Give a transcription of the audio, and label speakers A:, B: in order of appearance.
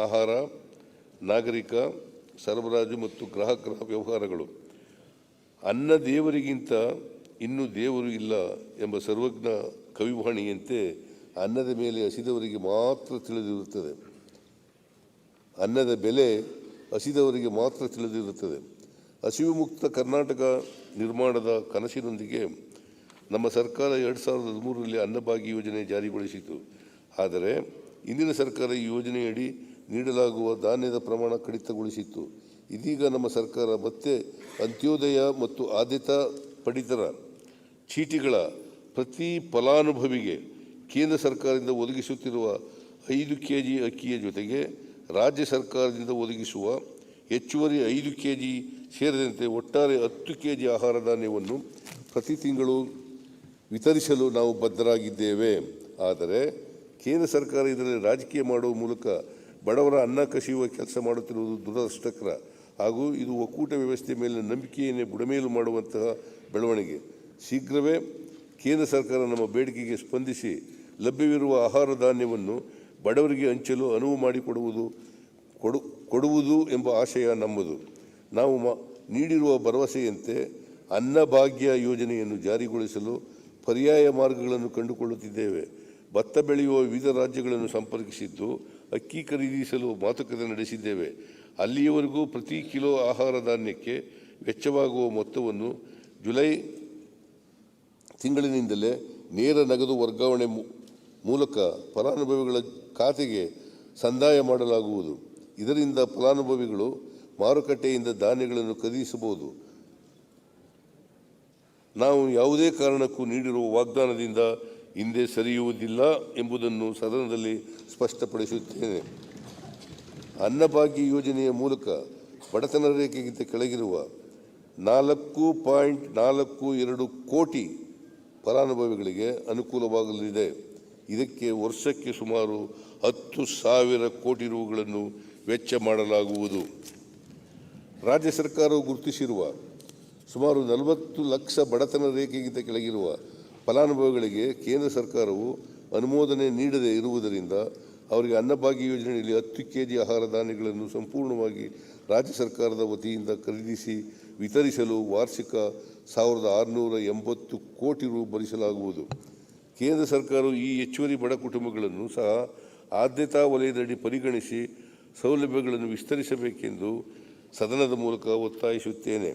A: ಆಹಾರ, ನಾಗರಿಕ ಸರಬರಾಜು ಮತ್ತು ಗ್ರಾಹಕರ ವ್ಯವಹಾರಗಳು. ಅನ್ನ ದೇವರಿಗಿಂತ ಇನ್ನೂ ದೇವರು ಇಲ್ಲ ಎಂಬ ಸರ್ವಜ್ಞ ಕವಿವಾಣಿಯಂತೆ ಅನ್ನದ ಮೇಲೆ ಹಸಿದವರಿಗೆ ಮಾತ್ರ ತಿಳಿದಿರುತ್ತದೆ. ಅನ್ನದ ಬೆಲೆ ಹಸಿದವರಿಗೆ ಮಾತ್ರ ತಿಳಿದಿರುತ್ತದೆ. ಹಸಿವು ಮುಕ್ತ ಕರ್ನಾಟಕ ನಿರ್ಮಾಣದ ಕನಸಿನೊಂದಿಗೆ ನಮ್ಮ ಸರ್ಕಾರ 2013ರಲ್ಲಿ ಅನ್ನಭಾಗ್ಯ ಯೋಜನೆ ಜಾರಿಗೊಳಿಸಿತು. ಆದರೆ ಇಂದಿನ ಸರ್ಕಾರ ಈ ಯೋಜನೆಯಡಿ ನೀಡಲಾಗುವ ಧಾನ್ಯದ ಪ್ರಮಾಣ ಕಡಿತಗೊಳಿಸಿತ್ತು. ಇದೀಗ ನಮ್ಮ ಸರ್ಕಾರ ಮತ್ತೆ ಅಂತ್ಯೋದಯ ಮತ್ತು ಆದ್ಯತಾ ಪಡಿತರ ಚೀಟಿಗಳ ಪ್ರತಿ ಫಲಾನುಭವಿಗೆ ಕೇಂದ್ರ ಸರ್ಕಾರದಿಂದ ಒದಗಿಸುತ್ತಿರುವ 5 kg ಅಕ್ಕಿಯ ಜೊತೆಗೆ ರಾಜ್ಯ ಸರ್ಕಾರದಿಂದ ಒದಗಿಸುವ ಹೆಚ್ಚುವರಿ 5 kg ಸೇರಿದಂತೆ ಒಟ್ಟಾರೆ 10 kg ಆಹಾರ ಧಾನ್ಯವನ್ನು ಪ್ರತಿ ತಿಂಗಳು ವಿತರಿಸಲು ನಾವು ಬದ್ಧರಾಗಿದ್ದೇವೆ. ಆದರೆ ಕೇಂದ್ರ ಸರ್ಕಾರ ಇದರಲ್ಲಿ ರಾಜಕೀಯ ಮಾಡುವ ಮೂಲಕ ಬಡವರ ಅನ್ನ ಕಸಿಯುವ ಕೆಲಸ ಮಾಡುತ್ತಿರುವುದು ದುರದೃಷ್ಟಕರ ಹಾಗೂ ಇದು ಒಕ್ಕೂಟ ವ್ಯವಸ್ಥೆ ಮೇಲಿನ ನಂಬಿಕೆಯನ್ನೇ ಬುಡಮೇಲು ಮಾಡುವಂತಹ ಬೆಳವಣಿಗೆ. ಶೀಘ್ರವೇ ಕೇಂದ್ರ ಸರ್ಕಾರ ನಮ್ಮ ಬೇಡಿಕೆಗೆ ಸ್ಪಂದಿಸಿ ಲಭ್ಯವಿರುವ ಆಹಾರ ಧಾನ್ಯವನ್ನು ಬಡವರಿಗೆ ಹಂಚಲು ಅನುವು ಮಾಡಿಕೊಡುವುದು ಎಂಬ ಆಶಯ ನಮ್ಮದು. ನಾವು ನೀಡಿರುವ ಭರವಸೆಯಂತೆ ಅನ್ನಭಾಗ್ಯ ಯೋಜನೆಯನ್ನು ಜಾರಿಗೊಳಿಸಲು ಪರ್ಯಾಯ ಮಾರ್ಗಗಳನ್ನು ಕಂಡುಕೊಳ್ಳುತ್ತಿದ್ದೇವೆ. ಭತ್ತ ಬೆಳೆಯುವ ವಿವಿಧ ರಾಜ್ಯಗಳನ್ನು ಸಂಪರ್ಕಿಸಿದ್ದು ಅಕ್ಕಿ ಖರೀದಿಸಲು ಮಾತುಕತೆ ನಡೆಸಿದ್ದೇವೆ. ಅಲ್ಲಿಯವರೆಗೂ ಪ್ರತಿ ಕಿಲೋ ಆಹಾರ ಧಾನ್ಯಕ್ಕೆ ವೆಚ್ಚವಾಗುವ ಮೊತ್ತವನ್ನು ಜುಲೈ ತಿಂಗಳಿನಿಂದಲೇ ನೇರ ನಗದು ವರ್ಗಾವಣೆ ಮೂಲಕ ಫಲಾನುಭವಿಗಳ ಖಾತೆಗೆ ಸಂದಾಯ ಮಾಡಲಾಗುವುದು. ಇದರಿಂದ ಫಲಾನುಭವಿಗಳು ಮಾರುಕಟ್ಟೆಯಿಂದ ಧಾನ್ಯಗಳನ್ನು ಖರೀದಿಸಬಹುದು. ನಾವು ಯಾವುದೇ ಕಾರಣಕ್ಕೂ ನೀಡಿರುವ ವಾಗ್ದಾನದಿಂದ ಹಿಂದೆ ಸರಿಯುವುದಿಲ್ಲ ಎಂಬುದನ್ನು ಸದನದಲ್ಲಿ ಸ್ಪಷ್ಟಪಡಿಸುತ್ತೇನೆ. ಅನ್ನಭಾಗ್ಯ ಯೋಜನೆಯ ಮೂಲಕ ಬಡತನ ರೇಖೆಗಿಂತ ಕೆಳಗಿರುವ 4.42 ಕೋಟಿ ಫಲಾನುಭವಿಗಳಿಗೆ ಅನುಕೂಲವಾಗಲಿದೆ. ಇದಕ್ಕೆ ವರ್ಷಕ್ಕೆ ಸುಮಾರು 10,000 ಕೋಟಿ ರೂಗಳನ್ನು ವೆಚ್ಚ ಮಾಡಲಾಗುವುದು. ರಾಜ್ಯ ಸರ್ಕಾರವು ಗುರುತಿಸಿರುವ ಸುಮಾರು 40 ಲಕ್ಷ ಬಡತನ ರೇಖೆಗಿಂತ ಕೆಳಗಿರುವ ಫಲಾನುಭವಿಗಳಿಗೆ ಕೇಂದ್ರ ಸರ್ಕಾರವು ಅನುಮೋದನೆ ನೀಡದೇ ಇರುವುದರಿಂದ ಅವರಿಗೆ ಅನ್ನಭಾಗ್ಯ ಯೋಜನೆಯಲ್ಲಿ 10 kg ಆಹಾರ ಧಾನ್ಯಗಳನ್ನು ಸಂಪೂರ್ಣವಾಗಿ ರಾಜ್ಯ ಸರ್ಕಾರದ ವತಿಯಿಂದ ಖರೀದಿಸಿ ವಿತರಿಸಲು ವಾರ್ಷಿಕ 1,680 ಕೋಟಿ ರು ಭರಿಸಲಾಗುವುದು. ಕೇಂದ್ರ ಸರ್ಕಾರವು ಈ ಹೆಚ್ಚುವರಿ ಬಡ ಕುಟುಂಬಗಳನ್ನು ಸಹ ಆದ್ಯತಾ ವಲಯದಡಿ ಪರಿಗಣಿಸಿ ಸೌಲಭ್ಯಗಳನ್ನು ವಿಸ್ತರಿಸಬೇಕೆಂದು ಸದನದ ಮೂಲಕ ಒತ್ತಾಯಿಸುತ್ತೇನೆ.